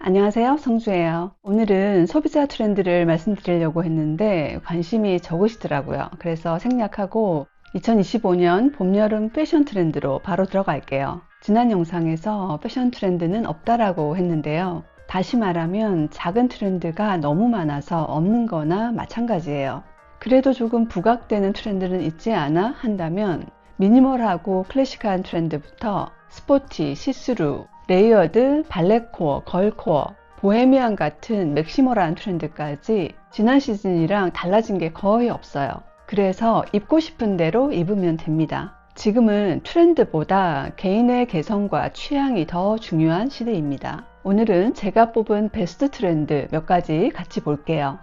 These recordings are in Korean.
안녕하세요, 성주예요. 오늘은 소비자 트렌드를 말씀드리려고 했는데 관심이 적으시더라고요. 그래서 생략하고 2025년 봄, 여름 패션 트렌드로 바로 들어갈게요. 지난 영상에서 패션 트렌드는 없다라고 했는데요. 다시 말하면 작은 트렌드가 너무 많아서 없는 거나 마찬가지예요. 그래도 조금 부각되는 트렌드는 있지 않아 한다면 미니멀하고 클래식한 트렌드부터 스포티, 시스루, 레이어드, 발레코어, 걸코어, 보헤미안 같은 맥시멀한 트렌드까지 지난 시즌이랑 달라진 게 거의 없어요. 그래서 입고 싶은 대로 입으면 됩니다. 지금은 트렌드보다 개인의 개성과 취향이 더 중요한 시대입니다. 오늘은 제가 뽑은 베스트 트렌드 몇 가지 같이 볼게요.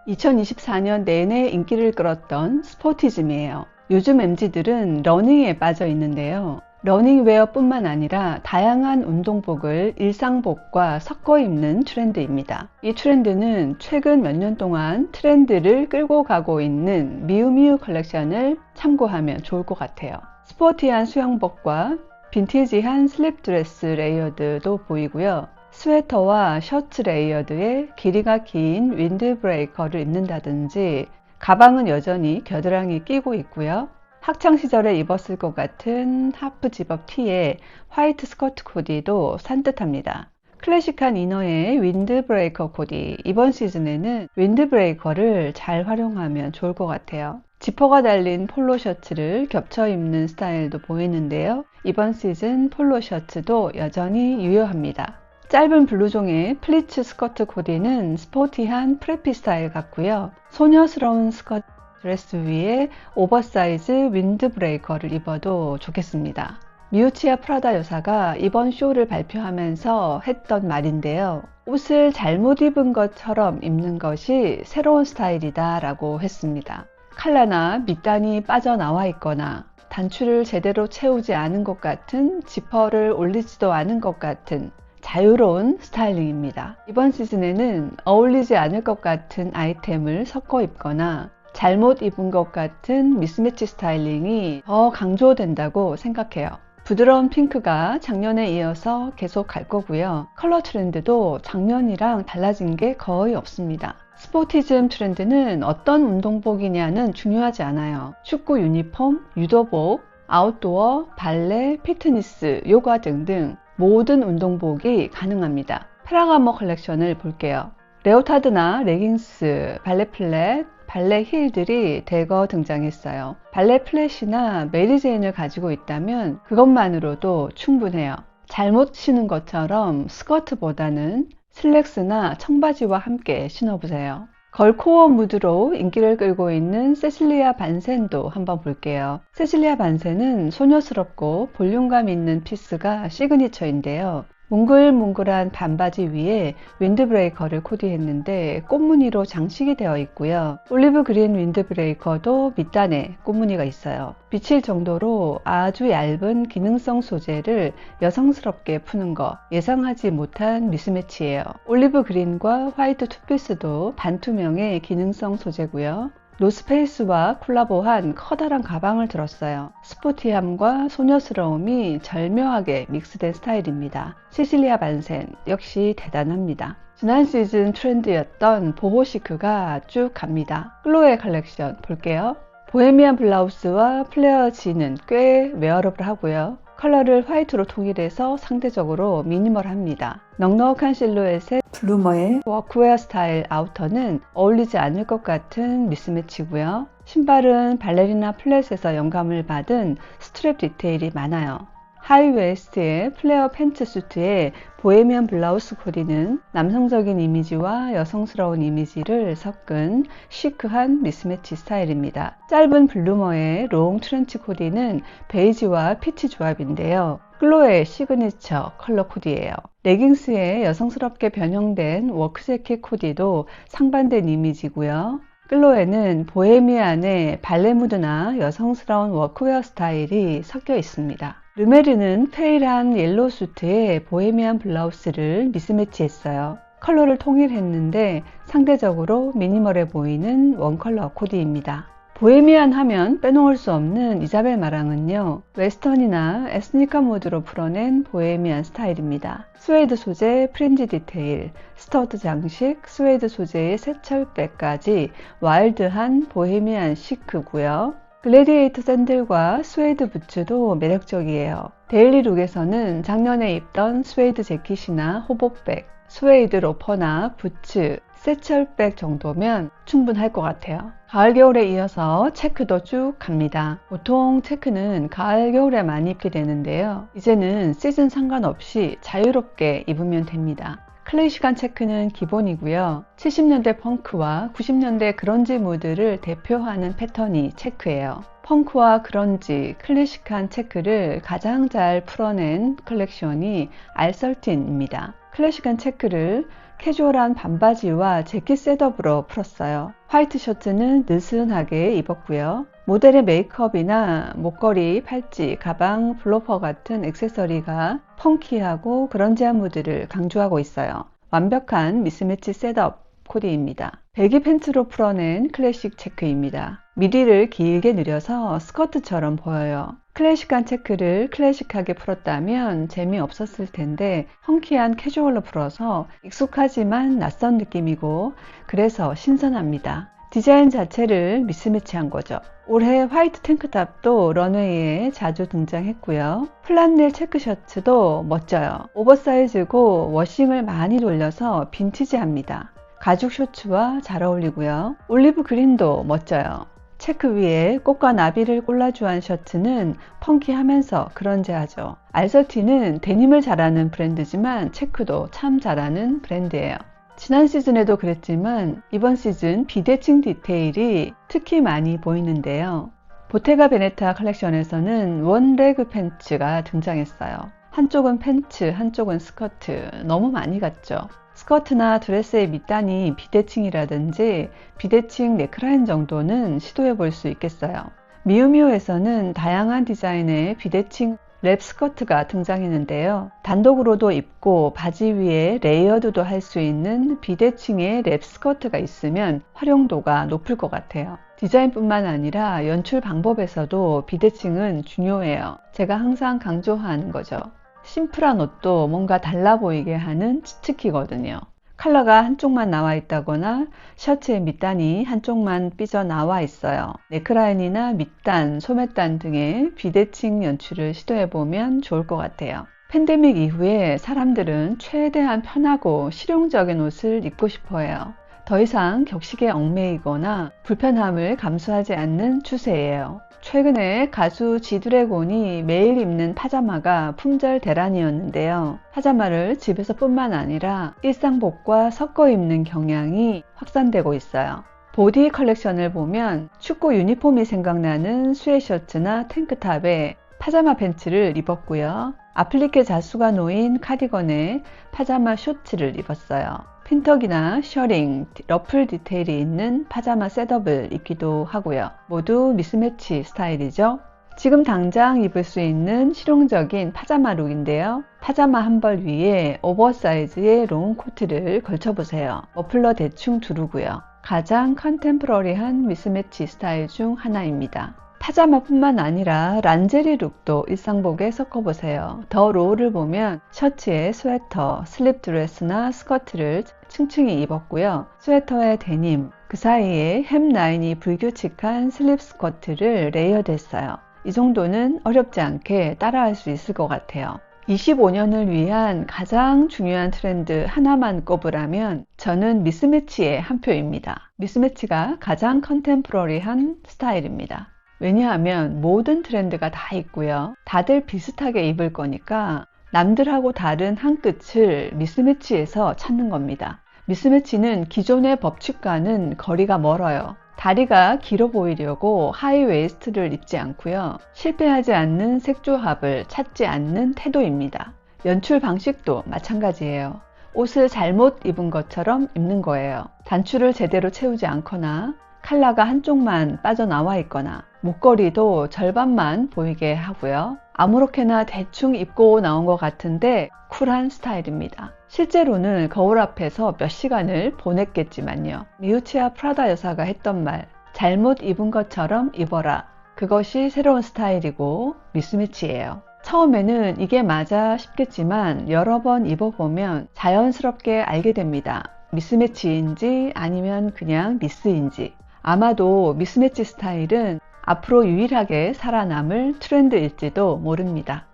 2024년 내내 인기를 끌었던 스포티즘이에요. 요즘 MZ들은 러닝에 빠져 있는데요. 러닝웨어 뿐만 아니라 다양한 운동복을 일상복과 섞어 입는 트렌드입니다. 이 트렌드는 최근 몇 년 동안 트렌드를 끌고 가고 있는 미우미우 컬렉션을 참고하면 좋을 것 같아요. 스포티한 수영복과 빈티지한 슬립드레스 레이어드도 보이고요. 스웨터와 셔츠 레이어드에 길이가 긴 윈드브레이커를 입는다든지 가방은 여전히 겨드랑이 끼고 있고요. 학창시절에 입었을 것 같은 하프 집업 티에 화이트 스커트 코디도 산뜻합니다. 클래식한 이너에 윈드브레이커 코디, 이번 시즌에는 윈드브레이커를 잘 활용하면 좋을 것 같아요. 지퍼가 달린 폴로 셔츠를 겹쳐 입는 스타일도 보이는데요. 이번 시즌 폴로 셔츠도 여전히 유효합니다. 짧은 블루종의 플리츠 스커트 코디는 스포티한 프레피 스타일 같고요. 소녀스러운 스커트 드레스 위에 오버사이즈 윈드브레이커를 입어도 좋겠습니다. 미우치아 프라다 여사가 이번 쇼를 발표하면서 했던 말인데요. 옷을 잘못 입은 것처럼 입는 것이 새로운 스타일이다 라고 했습니다. 칼라나 밑단이 빠져나와 있거나 단추를 제대로 채우지 않은 것 같은, 지퍼를 올리지도 않은 것 같은 자유로운 스타일링입니다. 이번 시즌에는 어울리지 않을 것 같은 아이템을 섞어 입거나 잘못 입은 것 같은 미스매치 스타일링이 더 강조된다고 생각해요. 부드러운 핑크가 작년에 이어서 계속 갈 거고요. 컬러 트렌드도 작년이랑 달라진 게 거의 없습니다. 스포티즘 트렌드는 어떤 운동복이냐는 중요하지 않아요. 축구 유니폼, 유도복, 아웃도어, 발레, 피트니스, 요가 등등 모든 운동복이 가능합니다. 페라가모 컬렉션을 볼게요. 레오타드나 레깅스, 발레 플랫, 발레 힐들이 대거 등장했어요. 발레 플랫이나 메리제인을 가지고 있다면 그것만으로도 충분해요. 잘못 신은 것처럼 스커트보다는 슬랙스나 청바지와 함께 신어보세요. 걸코어 무드로 인기를 끌고 있는 세실리아 반센도 한번 볼게요. 세실리아 반센은 소녀스럽고 볼륨감 있는 피스가 시그니처인데요. 몽글몽글한 반바지 위에 윈드브레이커를 코디했는데 꽃무늬로 장식이 되어 있고요. 올리브 그린 윈드브레이커도 밑단에 꽃무늬가 있어요. 비칠 정도로 아주 얇은 기능성 소재를 여성스럽게 푸는 거 예상하지 못한 미스매치예요. 올리브 그린과 화이트 투피스도 반투명의 기능성 소재고요. 노스페이스와 콜라보한 커다란 가방을 들었어요. 스포티함과 소녀스러움이 절묘하게 믹스된 스타일입니다. 시실리아 반센 역시 대단합니다. 지난 시즌 트렌드였던 보호시크가 쭉 갑니다. 클로에 컬렉션 볼게요. 보헤미안 블라우스와 플레어 지는 꽤 웨어러블 하고요. 컬러를 화이트로 통일해서 상대적으로 미니멀합니다. 넉넉한 실루엣의 블루머의 워크웨어 스타일 아우터는 어울리지 않을 것 같은 미스매치고요. 신발은 발레리나 플랫에서 영감을 받은 스트랩 디테일이 많아요. 하이웨스트의 플레어 팬츠 수트에 보헤미안 블라우스 코디는 남성적인 이미지와 여성스러운 이미지를 섞은 시크한 미스매치 스타일입니다. 짧은 블루머의 롱 트렌치 코디는 베이지와 피치 조합인데요. 클로의 시그니처 컬러 코디예요. 레깅스의 여성스럽게 변형된 워크재킷 코디도 상반된 이미지고요. 클로에는 보헤미안의 발레 무드나 여성스러운 워크웨어 스타일이 섞여 있습니다. 르메르는 페일한 옐로우 수트에 보헤미안 블라우스를 미스매치했어요. 컬러를 통일했는데 상대적으로 미니멀해 보이는 원컬러 코디입니다. 보헤미안 하면 빼놓을 수 없는 이자벨 마랑은요, 웨스턴이나 에스니카 무드로 풀어낸 보헤미안 스타일입니다. 스웨이드 소재 프린지 디테일, 스터드 장식, 스웨이드 소재의 세철백까지 와일드한 보헤미안 시크고요. 글래디에이터 샌들과 스웨이드 부츠도 매력적이에요. 데일리 룩에서는 작년에 입던 스웨이드 재킷이나 호보백, 스웨이드 로퍼나 부츠, 세철백 정도면 충분할 것 같아요. 가을 겨울에 이어서 체크도 쭉 갑니다. 보통 체크는 가을 겨울에 많이 입게 되는데요. 이제는 시즌 상관없이 자유롭게 입으면 됩니다. 클래식한 체크는 기본이고요. 70년대 펑크와 90년대 그런지 무드를 대표하는 패턴이 체크예요. 펑크와 그런지, 클래식한 체크를 가장 잘 풀어낸 컬렉션이 R13입니다. 클래식한 체크를 캐주얼한 반바지와 재킷 셋업으로 풀었어요. 화이트 셔츠는 느슨하게 입었고요. 모델의 메이크업이나 목걸이, 팔찌, 가방, 블로퍼 같은 액세서리가 펑키하고 그런지한 무드를 강조하고 있어요. 완벽한 미스매치 셋업 코디입니다. 배기 팬츠로 풀어낸 클래식 체크입니다. 미디를 길게 늘려서 스커트처럼 보여요. 클래식한 체크를 클래식하게 풀었다면 재미없었을 텐데 펑키한 캐주얼로 풀어서 익숙하지만 낯선 느낌이고 그래서 신선합니다. 디자인 자체를 미스매치한 거죠. 올해 화이트 탱크탑도 런웨이에 자주 등장했고요. 플란넬 체크 셔츠도 멋져요. 오버사이즈고 워싱을 많이 돌려서 빈티지합니다. 가죽 셔츠와 잘 어울리고요. 올리브 그린도 멋져요. 체크 위에 꽃과 나비를 콜라주한 셔츠는 펑키하면서 그런지하죠. R13는 데님을 잘하는 브랜드지만 체크도 참 잘하는 브랜드예요. 지난 시즌에도 그랬지만 이번 시즌 비대칭 디테일이 특히 많이 보이는데요. 보테가 베네타 컬렉션에서는 원레그 팬츠가 등장했어요. 한쪽은 팬츠, 한쪽은 스커트. 너무 많이 갔죠. 스커트나 드레스의 밑단이 비대칭이라든지 비대칭 네크라인 정도는 시도해 볼 수 있겠어요. 미우미우에서는 다양한 디자인의 비대칭 랩 스커트가 등장했는데요. 단독으로도 입고 바지 위에 레이어드도 할 수 있는 비대칭의 랩 스커트가 있으면 활용도가 높을 것 같아요. 디자인뿐만 아니라 연출 방법에서도 비대칭은 중요해요. 제가 항상 강조하는 거죠. 심플한 옷도 뭔가 달라 보이게 하는 치트키거든요. 컬러가 한쪽만 나와 있다거나 셔츠의 밑단이 한쪽만 삐져 나와 있어요. 넥라인이나 밑단, 소매단 등의 비대칭 연출을 시도해보면 좋을 것 같아요. 팬데믹 이후에 사람들은 최대한 편하고 실용적인 옷을 입고 싶어 해요. 더 이상 격식에 얽매이거나 불편함을 감수하지 않는 추세예요. 최근에 가수 지드래곤이 매일 입는 파자마가 품절 대란이었는데요. 파자마를 집에서 뿐만 아니라 일상복과 섞어 입는 경향이 확산되고 있어요. 보디 컬렉션을 보면 축구 유니폼이 생각나는 스웨셔츠나 탱크탑에 파자마 팬츠를 입었고요. 아플리케 자수가 놓인 카디건에 파자마 셔츠를 입었어요. 핀턱이나 셔링, 러플 디테일이 있는 파자마 셋업을 입기도 하고요. 모두 미스매치 스타일이죠. 지금 당장 입을 수 있는 실용적인 파자마 룩인데요. 파자마 한 벌 위에 오버사이즈의 롱 코트를 걸쳐보세요. 머플러 대충 두르고요. 가장 컨템포러리한 미스매치 스타일 중 하나입니다. 파자마뿐만 아니라 란제리 룩도 일상복에 섞어보세요. 더 로우를 보면 셔츠에 스웨터, 슬립 드레스나 스커트를 층층이 입었고요. 스웨터에 데님, 그 사이에 햄 라인이 불규칙한 슬립 스커트를 레이어드했어요. 이 정도는 어렵지 않게 따라할 수 있을 것 같아요. 25년을 위한 가장 중요한 트렌드 하나만 꼽으라면 저는 미스매치의 한 표입니다. 미스매치가 가장 컨템포러리한 스타일입니다. 왜냐하면 모든 트렌드가 다 있고요. 다들 비슷하게 입을 거니까 남들하고 다른 한 끗을 미스매치에서 찾는 겁니다. 미스매치는 기존의 법칙과는 거리가 멀어요. 다리가 길어 보이려고 하이웨이스트를 입지 않고요. 실패하지 않는 색조합을 찾지 않는 태도입니다. 연출 방식도 마찬가지예요. 옷을 잘못 입은 것처럼 입는 거예요. 단추를 제대로 채우지 않거나 컬러가 한쪽만 빠져나와 있거나 목걸이도 절반만 보이게 하고요. 아무렇게나 대충 입고 나온 것 같은데 쿨한 스타일입니다. 실제로는 거울 앞에서 몇 시간을 보냈겠지만요. 미우치아 프라다 여사가 했던 말, 잘못 입은 것처럼 입어라. 그것이 새로운 스타일이고 미스매치예요. 처음에는 이게 맞아 싶겠지만 여러 번 입어보면 자연스럽게 알게 됩니다. 미스매치인지 아니면 그냥 미스인지. 아마도 미스매치 스타일은 앞으로 유일하게 살아남을 트렌드일지도 모릅니다.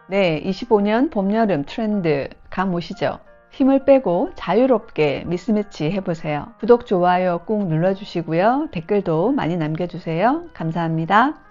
네, 25년 봄, 여름 트렌드 감 오시죠? 힘을 빼고 자유롭게 미스매치 해보세요. 구독, 좋아요 꼭 눌러주시고요. 댓글도 많이 남겨주세요. 감사합니다.